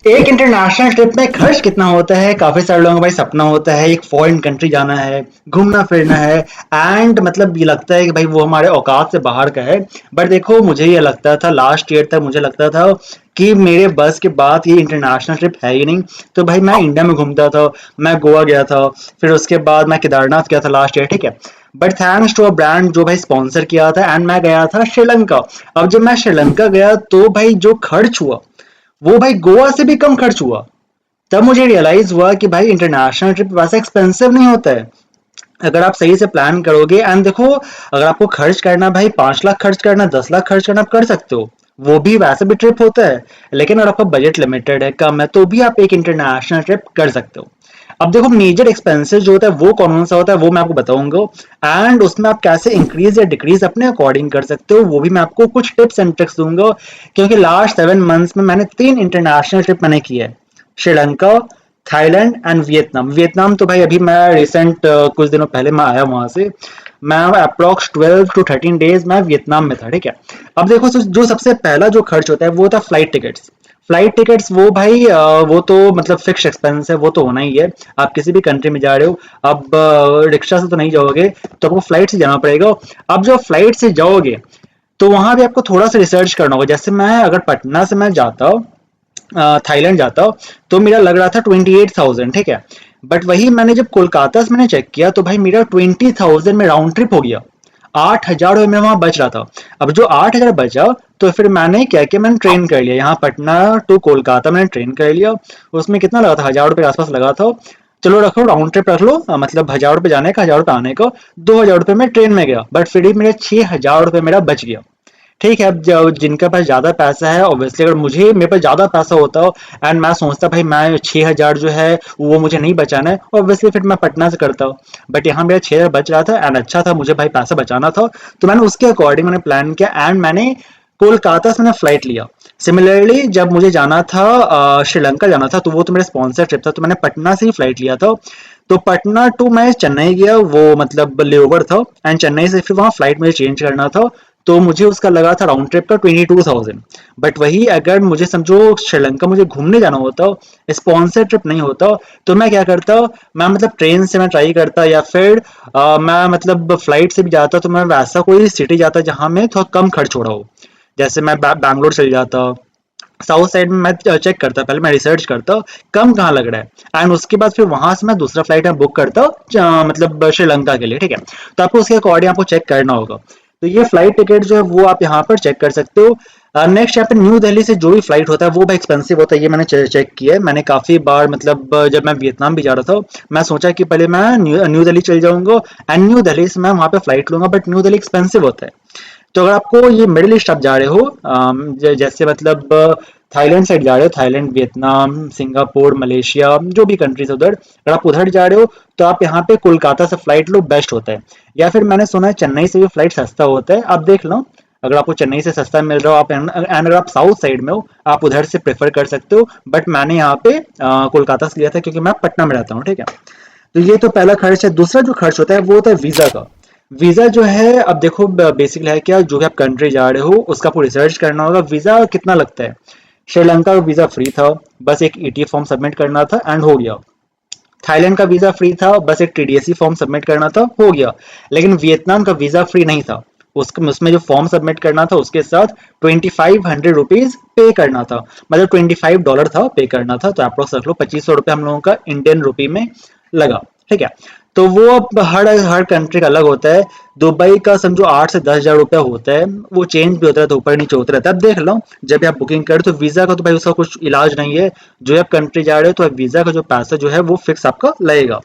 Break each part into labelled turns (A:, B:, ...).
A: एक international trip में खर्च कितना होता है? काफी सारे लोगों का भाई सपना होता है एक फॉरेन कंट्री जाना है, घूमना फिरना है एंड मतलब ये लगता है कि भाई वो हमारे औकात से बाहर का है। बट देखो मुझे ये लगता था लास्ट ईयर तक मुझे लगता था कि मेरे बस के बाद ये इंटरनेशनल ट्रिप है ही नहीं। तो भाई मैं इंडिया में घूमता था, मैं गोवा गया था, फिर उसके बाद मैं केदारनाथ गया था लास्ट ईयर, ठीक है। But thanks to a brand जो भाई स्पॉन्सर किया था एंड मैं गया था श्रीलंका। अब जब मैं श्रीलंका गया तो भाई जो खर्च हुआ वो भाई गोवा से भी कम खर्च हुआ। तब मुझे रियलाइज हुआ कि भाई इंटरनेशनल ट्रिप वैसा एक्सपेंसिव नहीं होता है अगर आप सही से प्लान करोगे। एंड देखो अगर आपको खर्च करना भाई 5 लाख खर्च करना 10 लाख खर्च करना आप कर सकते हो, वो भी वैसे भी ट्रिप होता है। लेकिन अगर आपका बजट लिमिटेड है, कम है, तो भी आप एक इंटरनेशनल ट्रिप कर सकते हो। अब देखो मेजर एक्सपेंसेस जो होता है वो कौन सा होता है वो मैं आपको बताऊंगा। एंड उसमें आप कैसे इंक्रीज या डिक्रीज अपने अकॉर्डिंग कर सकते हो वो भी मैं आपको कुछ टिप्स एंड ट्रिक्स दूंगा। क्योंकि लास्ट 7 मंथ्स में मैंने 3 इंटरनेशनल ट्रिप मैंने की है, Sri Lanka, Thailand and Vietnam. Vietnam तो भाई अभी मैं रिसेंट कुछ दिनों पहले मैं आया वहां से। मैं अप्रोक्स 12 to 13 डेज मैं वियतनाम में था, ठीक है। अब देखो जो सबसे पहला जो खर्च होता है वो होता है फ्लाइट टिकट्स। फ्लाइट टिकट्स वो भाई वो तो मतलब फिक्स एक्सपेंस है, वो तो होना ही है। आप किसी भी कंट्री में जा रहे हो, अब रिक्शा से तो नहीं जाओगे, तो आपको फ्लाइट से जाना पड़ेगा। अब जो फ्लाइट से जाओगे तो वहां भी आपको थोड़ा सा रिसर्च करना होगा। जैसे मैं अगर पटना से मैं जाता हूँ थाईलैंड जाता हूँ तो मेरा लग रहा था 28,000, ठीक है। बट वही मैंने जब कोलकाता से मैंने चेक किया तो भाई मेरा 20,000 में राउंड ट्रिप हो गया। 8,000 में वहां बच रहा था। अब जो 8,000 बचा तो फिर मैंने क्या किया, मैंने ट्रेन कर लिया, यहाँ पटना टू कोलकाता मैंने ट्रेन कर लिया। उसमें कितना लगा था, 1,000 रुपये के आसपास लगा था। चलो रखो राउंड ट्रिप रख लो, मतलब 1,000 रुपये जाने का 1,000 रुपये आने का, 2,000 रुपये में ट्रेन में गया, बट फिर भी मेरे 6,000 रुपये मेरा बच गया। ठीक है। अब जिनके पास ज्यादा पैसा है ऑब्वियसली, अगर मुझे मेरे पास ज्यादा पैसा होता एंड मैं सोचता भाई मैं 6,000 जो है वो मुझे नहीं बचाना है, ऑब्वियसली फिर मैं पटना से करता हूँ। बट यहाँ मेरा 6,000 बच रहा था एंड अच्छा था, मुझे भाई पैसा बचाना था, तो मैंने उसके अकॉर्डिंग मैंने प्लान किया एंड मैंने कोलकाता से मैंने फ्लाइट लिया। सिमिलरली जब मुझे जाना था श्रीलंका जाना था तो वो तो मेरा स्पॉन्सर ट्रिप था, तो मैंने पटना से ही फ्लाइट लिया था। तो पटना टू मैं चेन्नई गया, वो मतलब लेओवर था एंड चेन्नई से फिर वहाँ फ्लाइट मुझे चेंज करना था। तो मुझे उसका लगा था राउंड ट्रिप का 22,000। बट वही अगर मुझे समझो श्रीलंका मुझे घूमने जाना होता, स्पॉन्सर ट्रिप नहीं होता, तो मैं क्या करता, मैं मतलब ट्रेन से मैं ट्राई करता या फिर मैं मतलब फ्लाइट से भी जाता, तो मैं वैसा कोई सिटी जाता जहाँ में थोड़ा कम खर्च हो रहा हो। जैसे मैं बैंगलोर चल जाता, साउथ साइड में मैं चेक करता, पहले मैं रिसर्च करता कम कहाँ लग रहा है एंड उसके बाद फिर वहां से मैं दूसरा फ्लाइट में बुक करता मतलब श्रीलंका के लिए, ठीक है। तो आपको उसके अकॉर्डिंग आपको चेक करना होगा। तो ये फ्लाइट टिकट जो है वो आप यहाँ पर चेक कर सकते हो। नेक्स्ट यहाँ पे न्यू दिल्ली से जो भी फ्लाइट होता है वो भी एक्सपेंसिव होता है, ये मैंने चेक किया है। मैंने काफी बार मतलब जब मैं वियतनाम भी जा रहा था मैं सोचा कि पहले मैं न्यू दिल्ली चल जाऊंगा एंड न्यू दिल्ली से मैं वहां पे फ्लाइट लूंगा, बट न्यू दिल्ली एक्सपेंसिव होता है। तो अगर आपको ये मिडिल ईस्ट आप जा रहे हो, जैसे मतलब थाईलैंड साइड जा रहे हो, थाईलैंड, वियतनाम, सिंगापुर, मलेशिया, जो भी कंट्रीज उधर, अगर आप उधर जा रहे हो तो आप यहाँ पे कोलकाता से फ्लाइट लो, बेस्ट होता है। या फिर मैंने सुना है चेन्नई से भी फ्लाइट सस्ता होता है, आप देख लो। अगर आपको चेन्नई से सस्ता मिल रहा हो आप एंड अगर आप साउथ साइड में हो आप उधर से प्रेफर कर सकते हो। बट मैंने यहाँ पे कोलकाता से लिया था क्योंकि मैं पटना में रहता हूँ, ठीक है। तो ये तो पहला खर्च है। दूसरा जो खर्च होता है वो होता है वीजा का। वीजा जो है अब देखो बेसिकली है क्या, जो कि आप कंट्री जा रहे हो उसका आपको रिसर्च करना होगा वीजा कितना लगता है। श्रीलंका का वीजा फ्री था, बस एक ईटी फॉर्म सबमिट करना था एंड हो गया। थाईलैंड का वीजा फ्री था, बस एक टीडीएससी फॉर्म सबमिट करना था, हो गया। लेकिन वियतनाम का वीजा फ्री नहीं था, उसमें जो फॉर्म सबमिट करना था उसके साथ 2,500 रुपीज पे करना था, मतलब $25 था पे करना था। तो अप्रोक्स रख लो 2,500 रुपये हम लोगों का इंडियन रुपी में लगा, ठीक है। तो वो अब हर हर कंट्री का अलग होता है। दुबई का समझो 8 से 10 हज़ार रुपया होता है, वो चेंज भी होता रहता है, ऊपर नीचे होता रहता है। अब देख लो जब भी आप बुकिंग करें तो वीजा का तो भाई उसका कुछ इलाज नहीं है, जो आप कंट्री जा रहे हो तो वीजा का जो पैसा जो है वो फिक्स आपका लगेगा।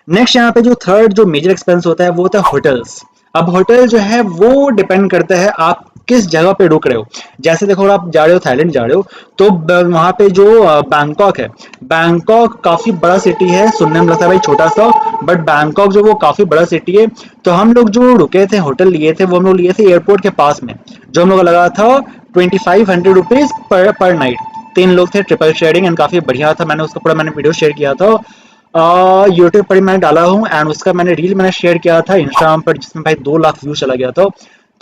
A: नेक्स्ट यहाँ पे जो थर्ड जो मेजर एक्सपेंस होता है वो होता है होटल्स। अब होटल जो है वो डिपेंड करता है आप किस जगह पे रुक रहे हो। जैसे देखो आप जा रहे हो थाईलैंड जा रहे हो तो वहां पे जो बैंकॉक है, बैंकॉक काफी बड़ा सिटी है, सुनने में लगता है भाई छोटा सा, बट बैंकॉक जो वो काफी बड़ा सिटी है। तो हम लोग जो रुके थे होटल लिए थे वो हम लोग लिए थे एयरपोर्ट के पास में, जो हम लोग लगा था 2,500 रुपीज पर नाइट। 3 लोग थे, ट्रिपल शेयरिंग एंड काफी बढ़िया था। मैंने उसका पूरा मैंने वीडियो शेयर किया था यूट्यूब पर ही मैंने डाला हूँ एंड उसका मैंने रील मैंने शेयर किया था इंस्टाग्राम पर जिसमें भाई 2 लाख व्यू चला गया था।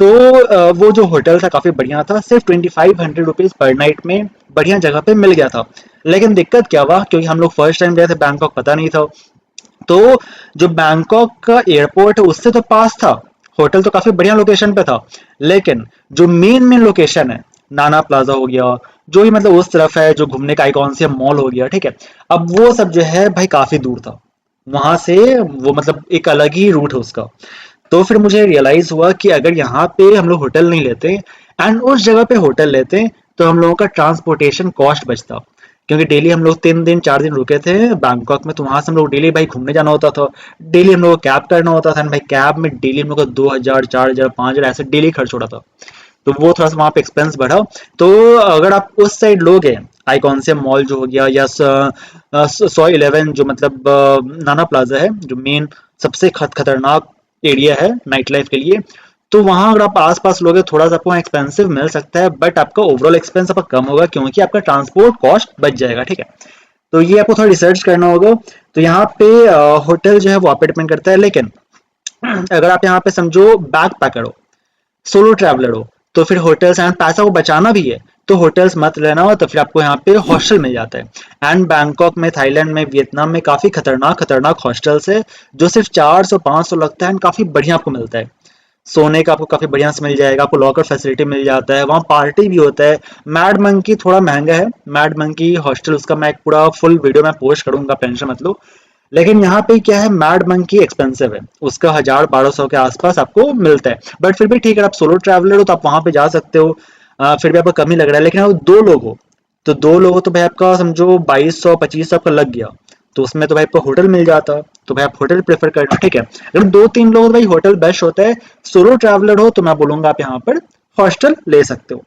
A: तो वो जो होटल था काफ़ी बढ़िया था, सिर्फ 2500 रुपीज़ पर नाइट में बढ़िया जगह पे मिल गया था। लेकिन दिक्कत क्या हुआ, क्योंकि हम लोग फर्स्ट टाइम गए थे बैंकॉक, पता नहीं था। तो जो बैंकॉक का एयरपोर्ट है उससे तो पास था, होटल तो काफी बढ़िया लोकेशन पे था, लेकिन जो मेन मेन लोकेशन है, नाना प्लाजा हो गया, जो भी मतलब उस तरफ है, जो घूमने का आइकॉन से मॉल हो गया, ठीक है, अब वो सब जो है भाई काफी दूर था वहां से, वो मतलब एक अलग ही रूट है उसका। तो फिर मुझे रियलाइज हुआ कि अगर यहाँ पे हम लोग होटल नहीं लेते एंड उस जगह पे होटल लेते, तो हम लोगों का ट्रांसपोर्टेशन कॉस्ट बचता, क्योंकि डेली हम लोग 3 दिन 4 दिन रुके थे बैंकॉक में, तो वहां से हम लोग डेली भाई घूमने जाना होता था, डेली हम लोग को कैब करना होता था भाई, कैब में डेली हम लोग का 2000 4000 5000 ऐसे डेली खर्च हो रहा था। तो वो थोड़ा सा वहाँ पे एक्सपेंस बढ़ा। तो अगर आप उस साइड लोगे, आइकॉन से मॉल जो हो गया, या 111 जो मतलब नाना प्लाजा है, जो मेन सबसे खतरनाक एरिया है नाइट लाइफ के लिए, तो वहां अगर आप आस पास लोगे थोड़ा सा आपको एक्सपेंसिव मिल सकता है, बट आपका ओवरऑल एक्सपेंस आपका कम होगा, क्योंकि आपका ट्रांसपोर्ट कॉस्ट बच जाएगा, ठीक है। तो ये आपको थोड़ा रिसर्च करना होगा। तो यहाँ पे होटल जो है वो आप पे डिपेंड करता है, लेकिन अगर आप यहाँ पे समझो बैक पैकर हो, सोलो ट्रैवलर हो, तो फिर होटल्स एंड पैसा को बचाना भी है, तो होटल्स मत लेना हो, तो फिर आपको यहाँ पे हॉस्टल मिल जाता है। एंड बैंकॉक में, थाईलैंड में, वियतनाम में काफी खतरनाक खतरनाक हॉस्टल्स है, जो सिर्फ 400 500 लगता है एंड काफी बढ़िया आपको मिलता है। सोने का आपको काफी बढ़िया से मिल जाएगा, आपको लॉकर फैसिलिटी मिल जाता है, वहाँ पार्टी भी होता है। मैड मंकी थोड़ा महंगा है, मैड मंकी हॉस्टल, उसका मैं एक पूरा फुल वीडियो में पोस्ट करूंगा, टेंशन मत लो। लेकिन यहाँ पे क्या है, मैड मंकी एक्सपेंसिव है, उसका 1000 1200 के आसपास आपको मिलता है, बट फिर भी ठीक है, आप सोलो ट्रैवलर हो तो आप वहां पे जा सकते हो, फिर भी आपको कम ही लग रहा है। लेकिन अगर 2 लोग हो, तो 2 लोग हो तो भाई आपका समझो 2200 2500 आपका लग गया, तो उसमें तो भाई आपको होटल मिल जाता, तो भाई आप होटल प्रेफर करना, ठीक है। अगर 2 3 लोग हो तो भाई होटल बेस्ट होता है। सोलो ट्रैवलर हो तो मैं बोलूंगा आप यहाँ पर हॉस्टल ले सकते हो।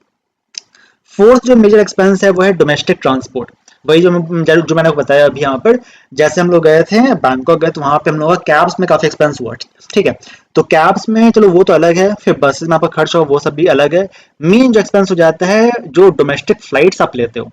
A: फोर्थ जो मेजर एक्सपेंस है वो है डोमेस्टिक ट्रांसपोर्ट, वही जो मैंने बताया अभी यहाँ पर। जैसे हम लोग गए थे बैंकॉक गए, तो वहां पे हम लोग का कैब्स में काफी एक्सपेंस हुआ, ठीक है। तो कैब्स में चलो वो तो अलग है, फिर बसेस में आपका खर्च हो वो सब भी अलग है। मेन जो एक्सपेंस हो जाता है, जो डोमेस्टिक फ्लाइट्स आप लेते हो,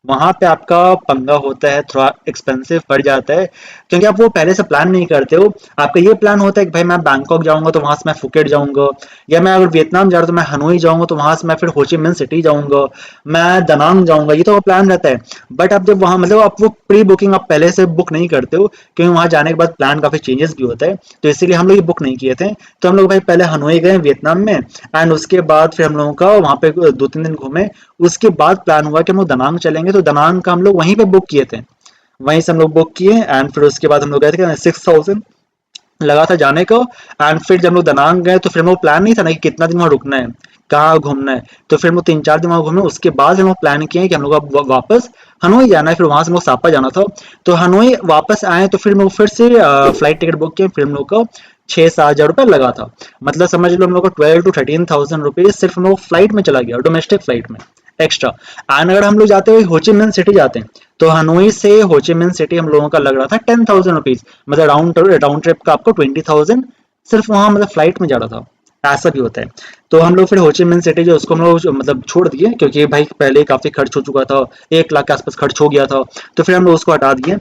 A: वहां पे आपका पंगा होता है, थोड़ा एक्सपेंसिव पड़ जाता है, क्योंकि आप वो पहले से प्लान नहीं करते हो। आपका ये प्लान होता है कि भाई मैं बैंकॉक जाऊंगा तो वहां से मैं फुकेट जाऊंगा, या मैं अगर वियतनाम जा रहा हूँ तो मैं हनोई जाऊंगा, तो वहां से मैं फिर होची मिन सिटी जाऊंगा, मैं दनांग जाऊंगा, ये तो वो प्लान रहता है। बट आप जब वहां मतलब आप वो प्री बुकिंग आप पहले से बुक नहीं करते हो, क्योंकि वहां जाने के बाद प्लान काफी चेंजेस भी होता है, तो इसीलिए हम लोग ये बुक नहीं किए थे। तो हम लोग भाई पहले हनोई गए वियतनाम में, एंड उसके बाद फिर हम लोगों का वहां पे 2 3 दिन घूमे। उसके बाद प्लान हुआ कि हम लोग दनांग चलेंगे, तो दनांग का हम लोग वहीं पे बुक किए थे, वहीं से हम लोग बुक किए, एंड फिर उसके बाद हम लोग गए थे, 6000 लगा था जाने को। एंड फिर जब हम लोग दनांग गए, तो फिर हम लोग प्लान नहीं था ना कि कितना दिन वहां रुकना है, कहाँ घूमना है, तो फिर हम लोग 3 4 दिन वहां घूमे। उसके बाद हम लोग प्लान किए कि हम लोग अब वापस हनोई जाना है, फिर वहां से हम लोग सापा जाना था। तो हनोई वापस आए, तो फिर हम लोग फिर से फ्लाइट टिकट बुक किए, फिर हम लोग को 6 7 हजार रुपये लगा था। मतलब समझ लो हम लोग को 12 to 13 thousand रुपीज सिर्फ हम लोग फ्लाइट में चला गया, डोमेस्टिक फ्लाइट में एक्स्ट्रा। एंड अगर हम लोग जाते हुए होची मिन सिटी जाते हैं, तो हनोई से होची मिन सिटी हम लोगों का लग रहा था 10 thousand रुपीज, मतलब राउंड ट्रिप का आपको 20,000 सिर्फ वहां मतलब फ्लाइट में जा रहा था। ऐसा भी होता है। तो हम लोग फिर होची मिन सिटी जो उसको हम लोग मतलब छोड़ दिए, क्योंकि भाई पहले ही काफी खर्च हो चुका था, 1 लाख के आसपास खर्च हो गया था, तो फिर हम लोग उसको हटा दिए।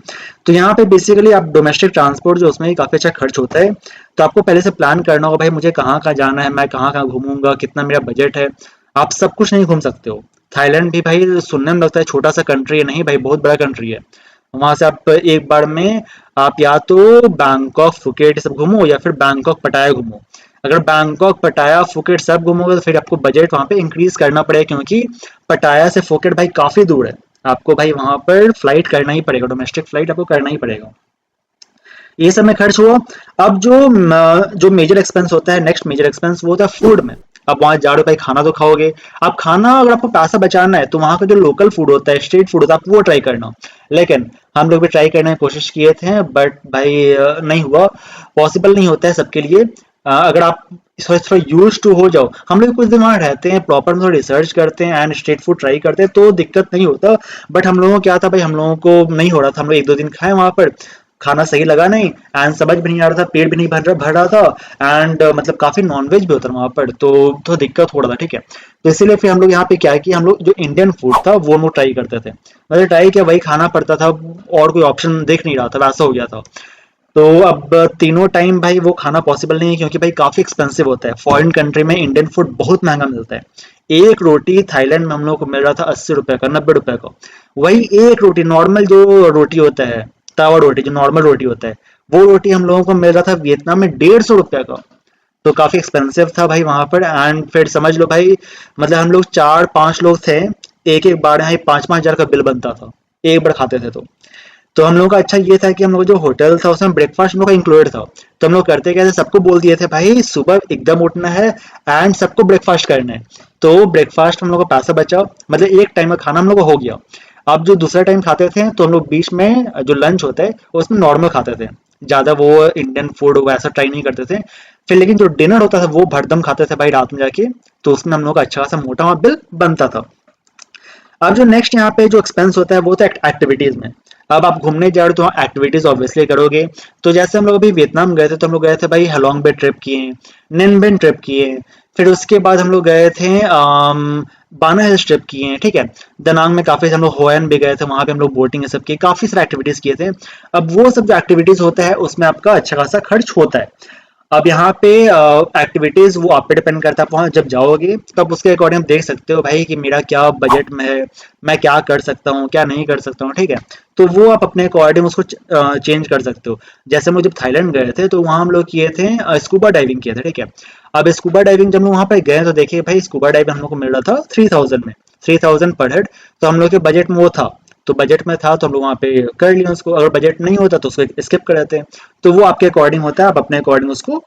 A: तो यहाँ पे बेसिकली आप डोमेस्टिक ट्रांसपोर्ट जो उसमें काफी अच्छा खर्च होता है, तो आपको पहले से प्लान करना होगा भाई मुझे कहाँ कहाँ जाना है, मैं कहाँ कहाँ घूमूंगा, कितना मेरा बजट है। आप सब कुछ नहीं घूम सकते हो। थाईलैंड भी भाई सुनने में लगता है छोटा सा कंट्री है, नहीं भाई बहुत बड़ा कंट्री है। वहां से आप एक बार में आप या तो बैंकॉक फुकेट सब घूमो, या फिर बैंकॉक पटाया घूमो। अगर बैंकॉक पटाया फुकेट सब घूमोगे तो फिर आपको बजट वहां पे इंक्रीज करना पड़ेगा, क्योंकि पटाया से फुकेट भाई काफी दूर है। आपको भाई वहां पर फ्लाइट करना ही पड़ेगा, डोमेस्टिक फ्लाइट आपको करना ही पड़ेगा। ये सब में खर्च हुआ। अब जो मेजर एक्सपेंस होता है, नेक्स्ट मेजर एक्सपेंस वो होता है फूड में। अब वहां जा रहे हो भाई, खाना तो खाओगे। अब खाना अगर आपको पैसा बचाना है, तो वहां का जो लोकल फूड होता है, स्ट्रीट फूड होता है, आप वो ट्राई करना। लेकिन हम लोग भी ट्राई करने की कोशिश किए थे, बट भाई नहीं हुआ, पॉसिबल नहीं होता है सबके लिए। अगर आप थोड़ा थोड़ा यूज टू हो जाओ, हम लोग कुछ दिन वहां रहते हैं, प्रॉपर थोड़ा रिसर्च करते हैं एंड स्ट्रीट फूड ट्राई करते हैं, तो दिक्कत नहीं होता। बट हम लोगों को क्या था भाई, हम लोगों को नहीं हो रहा था, हम लोग 1 2 दिन खाए वहां पर, खाना सही लगा नहीं, एंड समझ भी नहीं आ रहा था, पेट भी नहीं भर रहा था, एंड मतलब काफी नॉनवेज भी होता था वहां पर, तो दिक्कत हो रहा था, ठीक है। तो इसीलिए फिर हम लोग यहाँ पे क्या है कि हम लोग जो इंडियन फूड था वो हम लोग ट्राई करते थे, मतलब ट्राई किया, वही खाना पड़ता था, और कोई ऑप्शन देख नहीं रहा था, वैसा हो गया था। तो अब तीनों टाइम भाई वो खाना पॉसिबल नहीं है, क्योंकि भाई काफ़ी एक्सपेंसिव होता है। फॉरेन कंट्री में इंडियन फूड बहुत महँगा मिलता है। एक रोटी थाईलैंड में हम लोग को मिल रहा था 80 रुपए का, 90 रुपए का। वही एक रोटी नॉर्मल जो रोटी होता है, तवा रोटी जो नॉर्मल रोटी होता है, वो रोटी हम लोगों को मिल रहा था वियतनाम में 150 रुपए का। तो काफ़ी एक्सपेंसिव था भाई वहाँ पर। एंड फिर समझ लो भाई, मतलब हम लोग 4-5 लोग थे, एक-एक बार यहाँ 5-5 हज़ार का बिल बनता था, एक बार खाते थे तो हम लोगों का अच्छा ये था कि हम लोग जो होटल था उसमें ब्रेकफास्ट हम लोग का इंक्लूडेड था। तो हम लोग करते क्या थे, सबको बोल दिए थे भाई सुबह एकदम उठना है एंड सबको ब्रेकफास्ट करना है। तो ब्रेकफास्ट हम लोग का पैसा बचा, मतलब एक टाइम का खाना हम लोग का हो गया। अब जो दूसरा टाइम खाते थे तो हम लोग बीच में जो लंच होता है उसमें नॉर्मल खाते थे, ज़्यादा वो इंडियन फूड वैसा ट्राई नहीं करते थे। फिर लेकिन जो डिनर होता था वो भरदम खाते थे भाई रात में जाके, तो उसमें हम लोग का अच्छा खासा मोटा बिल बनता था। अब जो नेक्स्ट यहाँ पे जो एक्सपेंस होता है वो तो एक्टिविटीज में। अब आप घूमने जा रहे हो तो वहाँ एक्टिविटीज ऑब्वियसली करोगे। तो जैसे हम लोग अभी वियतनाम गए थे तो हम लोग गए थे भाई हेलोंग बे ट्रिप किए, निन ट्रिप किए, फिर उसके बाद हम लोग गए थे बाना हिल्स ट्रिप किए, ठीक है। दनांग में काफी हम लोग होयन भी गए थे, वहां पे हम लोग बोटिंग ये सब किए, काफी सारे एक्टिविटीज किए थे। अब वो सब जो एक्टिविटीज होता है उसमें आपका अच्छा खासा खर्च होता है। अब यहाँ पे एक्टिविटीज वो आप पे डिपेंड करता है, आप वहाँ जब जाओगे तब उसके अकॉर्डिंग आप देख सकते हो भाई कि मेरा क्या बजट में है, मैं क्या कर सकता हूँ क्या नहीं कर सकता हूँ, ठीक है। तो वो आप अपने अकॉर्डिंग उसको चेंज कर सकते हो। जैसे हम लोग जब थाईलैंड गए थे तो वहाँ हम लोग किए थे स्कूबा डाइविंग किए थे, ठीक है। अब स्कूबा डाइविंग जब हम वहाँ पे गए तो देखिए भाई स्कूबा डाइविंग हम लोग को मिल रहा था 3000 में, 3000 पर हेड। तो हम लोग के बजट में वो था, तो बजट में था तो हम लोग वहाँ पे कर लिए उसको। अगर बजट नहीं होता तो उसको स्किप कर देते हैं। तो वो आपके अकॉर्डिंग होता है, आप अपने अकॉर्डिंग उसको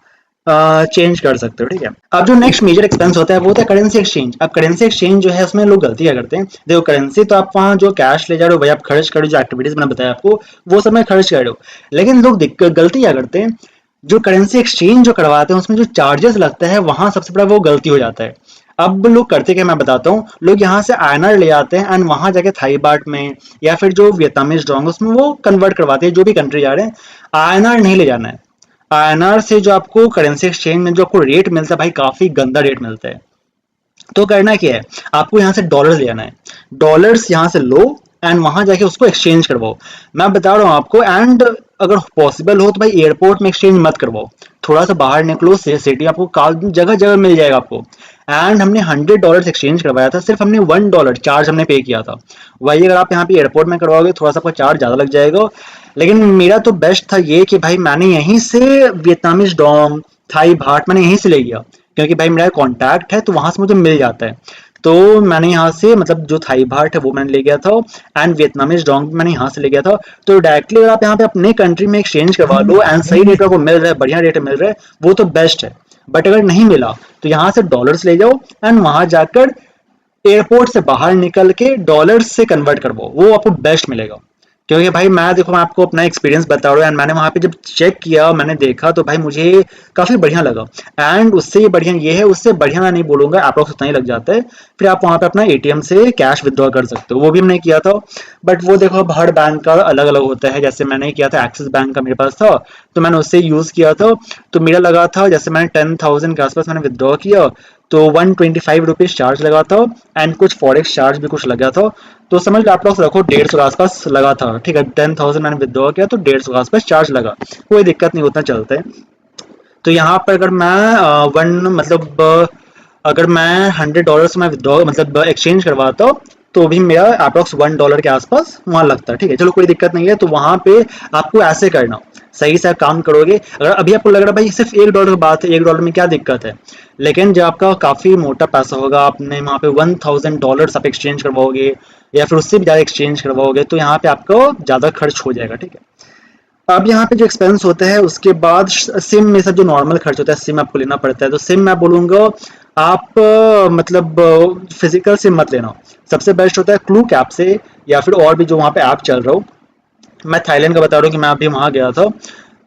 A: चेंज कर सकते हो, ठीक है। अब जो नेक्स्ट मेजर एक्सपेंस होता है वो होता है करेंसी एक्सचेंज। अब करेंसी एक्सचेंज जो है उसमें लोग गलती क्या करते हैं, देखो करेंसी तो आप वहाँ जो कैश ले जा रहे हो वही आप खर्च करो, जो एक्टिविटीज मैंने बताया आपको वो सब में खर्च कर रहे हो। लेकिन लोग गलती क्या करते हैं, जो करेंसी एक्सचेंज जो करवाते हैं उसमें जो चार्जेस लगता है वहां सबसे बड़ा वो गलती हो जाता है। अब लोग करते क्या मैं बताता हूँ, लोग यहाँ से आईएनआर ले आते हैं एंड वहां जाके थाई बाट में या फिर जो वियतनामीज डोंग उसमें वो कन्वर्ट करवाते हैं, जो भी कंट्री जा रहे हैं। आईएनआर नहीं ले जाना है। आईएनआर से जो आपको करेंसी एक्सचेंज में जो आपको रेट मिलता है भाई काफी गंदा रेट मिलता है। तो करना क्या है, आपको यहाँ से डॉलर्स ले आना है, डॉलर्स यहाँ से लो एंड वहां जाके उसको एक्सचेंज करवाओ। मैं बता रहा हूँ आपको। एंड अगर पॉसिबल हो तो भाई एयरपोर्ट में एक्सचेंज मत करवाओ, थोड़ा सा बाहर निकलो सिटी, आपको जगह जगह मिल जाएगा आपको। एंड हमने $100 एक्सचेंज करवाया था, सिर्फ हमने $1 चार्ज हमने पे किया था। वही अगर आप यहाँ पे एयरपोर्ट में करवाओगे थोड़ा सा आपका चार्ज ज्यादा लग जाएगा। लेकिन मेरा तो बेस्ट था ये कि भाई मैंने यहीं से वियतनामीज डोंग, थाई भाट मैंने यहीं से ले लिया, क्योंकि भाई मेरा कॉन्टैक्ट है तो वहां से मुझे मिल जाता है। तो मैंने यहाँ से मतलब जो थाई भाट है वो मैंने ले गया था एंड वियतनामीज डोंग मैंने यहाँ से ले गया था। तो डायरेक्टली अगर आप यहाँ पे अपने कंट्री में एक्सचेंज करवा लो एंड सही रेट में आपको मिल रहा है, बढ़िया रेट में मिल रहा है, वो तो बेस्ट है। बट अगर नहीं मिला तो यहाँ से डॉलर्स ले जाओ एंड वहां जाकर एयरपोर्ट से बाहर निकल के डॉलर्स से कन्वर्ट करवाओ, वो आपको बेस्ट मिलेगा। क्योंकि भाई मैं देखो मैं आपको अपना एक्सपीरियंस बता रहा हूँ एंड मैंने वहाँ पे जब चेक किया मैंने देखा तो भाई मुझे काफ़ी बढ़िया लगा। एंड उससे ये बढ़िया ये है, उससे बढ़िया मैं नहीं बोलूँगा, अप्रोक्स उतना ही लग जाता है। फिर आप वहाँ पे अपना एटीएम से कैश विदड्रॉ कर सकते हो, वो भी हमने किया था। बट वो देखो अब हर बैंक का अलग अलग होता है, जैसे मैंने किया था एक्सिस बैंक का मेरे पास था तो मैंने उससे यूज़ किया था। तो मेरा लगा था जैसे मैंने 10,000 के आसपास मैंने विदड्रॉ किया तो 125 रुपीज़ चार्ज लगा था एंड कुछ फॉरेक्स चार्ज भी कुछ लगा था। तो समझ लो आप लोग रखो 150 के आसपास लगा था, ठीक है। 10,000 मैंने विदड्रॉ किया तो 150 के आसपास चार्ज लगा, कोई दिक्कत नहीं, उतना चलता है। तो यहाँ पर अगर मैं अगर मैं $100 में विदड्रॉ मतलब एक्सचेंज करवाता हूँ तो भी मेरा अप्रोक्स $1 के आसपास वहाँ लगता है, ठीक है। चलो कोई दिक्कत नहीं है। तो वहाँ पे आपको ऐसे करना, सही से आप काम करोगे। अगर अभी आपको लग रहा है भाई सिर्फ $1 की बात है, $1 में क्या दिक्कत है, लेकिन जब आपका काफ़ी मोटा पैसा होगा, आपने वहाँ पे $1,000 आप एक्सचेंज करवाओगे या फिर उससे भी ज़्यादा एक्सचेंज करवाओगे तो यहाँ पे आपको ज़्यादा खर्च हो जाएगा, ठीक है। अब यहाँ पे जो एक्सपेंस होता है उसके बाद सिम में सब जो नॉर्मल खर्च होता है, सिम आपको लेना पड़ता है। तो सिम मैं बोलूँगा आप मतलब फिजिकल सिम मत लेना, सबसे बेस्ट होता है क्लूक ऐप से या फिर और भी जो वहाँ पे ऐप चल रहा हो। मैं थाईलैंड का बता रहा हूँ कि मैं अभी वहाँ गया था।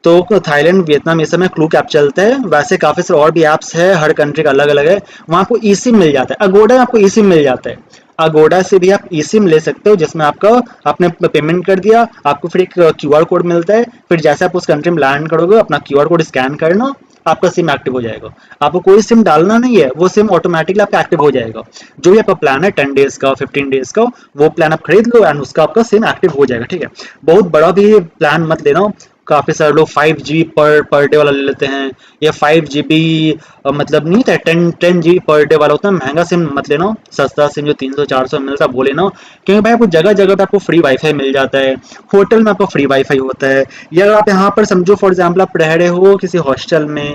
A: तो थाईलैंड वियतनाम ये सब में क्लूक ऐप चलता है, वैसे काफ़ी सारे और भी ऐप्स है, हर कंट्री का अलग अलग है। वहाँ आपको ई सिम मिल जाता है, अगोडा में आपको ई सिम मिल जाता है। अगोडा से भी आप ई सिम ले सकते हो, जिसमें आपका आपने पेमेंट कर दिया, आपको फिर एक क्यूआर कोड मिलता है। फिर जैसे आप उस कंट्री में लैंड करोगे अपना क्यूआर कोड स्कैन करना, आपका सिम एक्टिव हो जाएगा। आपको कोई सिम डालना नहीं है, वो सिम ऑटोमेटिकली आपका एक्टिव हो जाएगा। जो भी आपका प्लान है 10 डेज का 15 डेज का, वो प्लान आप खरीद लो एंड उसका आपका सिम एक्टिव हो जाएगा, ठीक है। बहुत बड़ा भी प्लान मत लेना, काफ़ी सारे लोग 5 GB पर डे वाला ले लेते हैं, या 5 GB मतलब नहीं होता है, 10 GB पर डे वाला होता है। महंगा सिम मत लेना, सस्ता सिम जो 300-400 मिलता है वो लेना, क्योंकि भाई आपको जगह जगह पे आपको फ्री वाईफाई मिल जाता है, होटल में आपको फ्री वाईफाई होता है, या अगर आप यहाँ पर समझो फॉर एग्जाम्पल आप रह रहे हो किसी हॉस्टल में,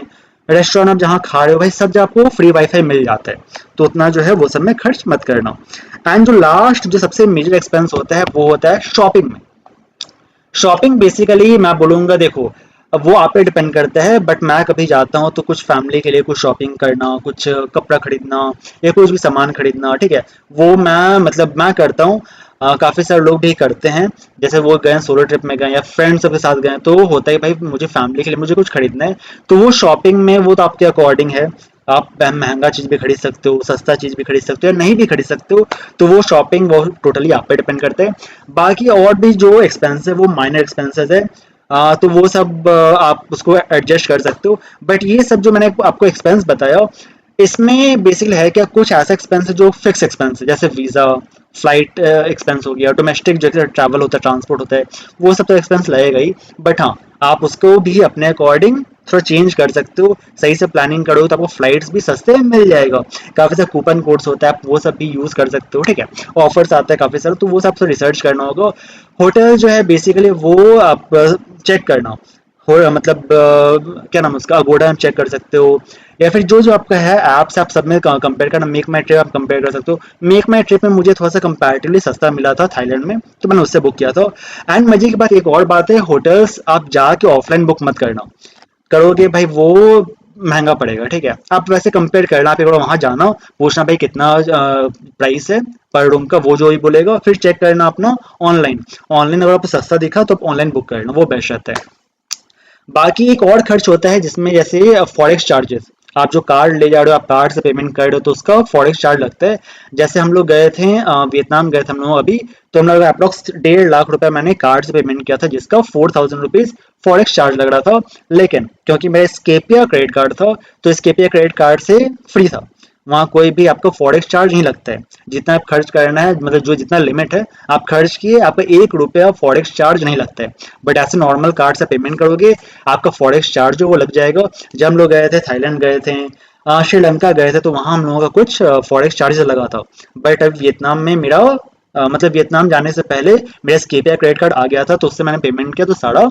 A: रेस्टोरेंट आप जहाँ खा रहे हो, भाई सब जगह आपको फ्री वाईफाई मिल जाता है, तो उतना जो है वो सब में खर्च मत करना। एंड जो लास्ट जो सबसे मेजर एक्सपेंस होता है वो होता है शॉपिंग में। शॉपिंग बेसिकली मैं बोलूँगा, देखो अब वो आप पे डिपेंड करता है, बट मैं कभी जाता हूँ तो कुछ फैमिली के लिए कुछ शॉपिंग करना, कुछ कपड़ा खरीदना या कुछ भी सामान खरीदना, ठीक है, वो मैं मतलब मैं करता हूँ। काफ़ी सारे लोग भी करते हैं, जैसे वो गए सोलो ट्रिप में गए या फ्रेंड्स के साथ गए, तो होता है भाई मुझे फैमिली के लिए मुझे कुछ खरीदना है, तो वो शॉपिंग में वो तो आपके अकॉर्डिंग है, आप महंगा चीज़ भी खरीद सकते हो, सस्ता चीज़ भी खरीद सकते हो या नहीं भी खरीद सकते हो, तो वो शॉपिंग वो टोटली आप पे डिपेंड करते हैं। बाकी और भी जो एक्सपेंस है वो माइनर एक्सपेंसेस है, तो वो सब आप उसको एडजस्ट कर सकते हो। बट ये सब जो मैंने आपको एक्सपेंस बताया, इसमें बेसिकली है क्या, कुछ ऐसा एक्सपेंस है जो फिक्स एक्सपेंस है, जैसे वीज़ा, फ्लाइट एक्सपेंस हो गया, डोमेस्टिक जो ट्रैवल होता है, ट्रांसपोर्ट होता है, वो सब तो एक्सपेंस लगेगा ही। बट हाँ, आप उसको भी अपने अकॉर्डिंग थोड़ा चेंज कर सकते हो, सही से प्लानिंग करो तो आपको फ्लाइट्स भी सस्ते में मिल जाएगा। काफ़ी सारे कूपन कोड्स होता है, आप वो सब भी यूज़ कर सकते हो, ठीक है, ऑफर्स आता है काफ़ी सारे, तो वो सब आपसे रिसर्च करना होगा। होटल जो है बेसिकली वो आप चेक करना हो, मतलब क्या नाम है उसका, अगोडा में चेक कर सकते हो, या फिर जो जो आपका है ऐप से आप सब में कंपेयर करना, मेक माई ट्रिप आप कंपेयर कर सकते हो। मेक माई ट्रिप में मुझे थोड़ा सा कंपैरेटिवली सस्ता मिला था थाईलैंड में, तो मैंने उससे बुक किया था। एंड मजे की बात एक और बात है, होटल्स आप जाके ऑफलाइन बुक मत करना, करोगे भाई वो महंगा पड़ेगा, ठीक है, आप वैसे कंपेयर करना, आप एक बार वहां जाना, पूछना भाई कितना प्राइस है पर रूम का, वो जो ही बोलेगा, फिर चेक करना अपना ऑनलाइन। ऑनलाइन अगर आपको सस्ता दिखा तो आप ऑनलाइन बुक करना, वो बेस्ट रहता है। बाकी एक और खर्च होता है जिसमें जैसे फॉरेक्स चार्जेस, आप जो कार्ड ले जा रहे हो, आप कार्ड से पेमेंट कर रहे हो, तो उसका फॉरेक्स चार्ज लगता है। जैसे हम लोग गए थे वियतनाम गए थे हम लोग अभी, तो हम लोग अप्रोक्स 1.5 लाख रुपए मैंने कार्ड से पेमेंट किया था, जिसका 4000 रुपीज फॉरेक्स चार्ज लग रहा था। लेकिन क्योंकि मेरा स्केपिया क्रेडिट कार्ड था, तो स्केपिया क्रेडिट कार्ड से फ्री था, वहाँ कोई भी आपको फॉरेक्स चार्ज नहीं लगता है। जितना आप खर्च करना है, मतलब जो जितना लिमिट है आप खर्च किए, आपका 1 रुपया फॉरेक्स चार्ज नहीं लगता है। बट ऐसे नॉर्मल कार्ड से पेमेंट करोगे, आपका फॉरेक्स चार्ज जो वो लग जाएगा। जब हम लोग गए थे थाईलैंड गए थे, श्रीलंका गए थे, तो वहाँ हम लोगों का कुछ फॉरेक्स चार्जेस लगा था। बट अब वियतनाम में मेरा मतलब वियतनाम जाने से पहले मेरा स्केपिया क्रेडिट कार्ड आ गया था, तो उससे मैंने पेमेंट किया, तो सारा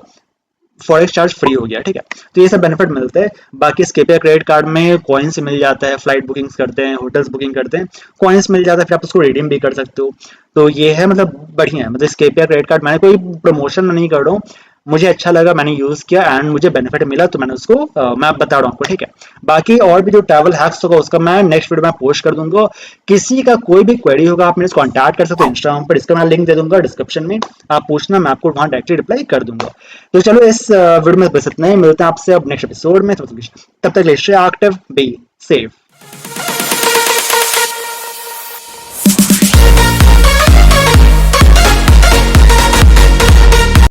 A: फॉरेक्स चार्ज फ्री हो गया, ठीक है। तो ये सब बेनिफिट मिलते हैं। बाकी स्केपिया क्रेडिट कार्ड में कॉइन्स मिल जाता है, फ्लाइट बुकिंग्स करते हैं, होटल्स बुकिंग करते हैं, कॉइन्स मिल जाता है, फिर आप उसको रिडीम भी कर सकते हो। तो ये है मतलब बढ़िया है, मतलब स्केपिया क्रेडिट कार्ड मैंने कोई प्रमोशन नहीं कर रहा हूँ, मुझे अच्छा लगा, मैंने यूज़ किया एंड मुझे बेनिफिट मिला, तो मैंने उसको मैं बता रहा हूँ आपको, ठीक है। बाकी और भी जो ट्रैवल हैक्स होगा उसका मैं नेक्स्ट वीडियो में पोस्ट कर दूंगा। किसी का कोई भी क्वेरी होगा आप मेरे से कॉन्टैक्ट कर सकते हो इंस्टाग्राम पर, इसका मैं लिंक दे दूंगा डिस्क्रिप्शन में, आप पूछना, मैं आपको वहाँ डायरेक्टली रिप्लाई कर दूंगा। तो चलो इस वीडियो में बस इतना ही, मिलते हैं आपसे अब नेक्स्ट एपिसोड में, तब तक स्टे एक्टिव, बी सेफ।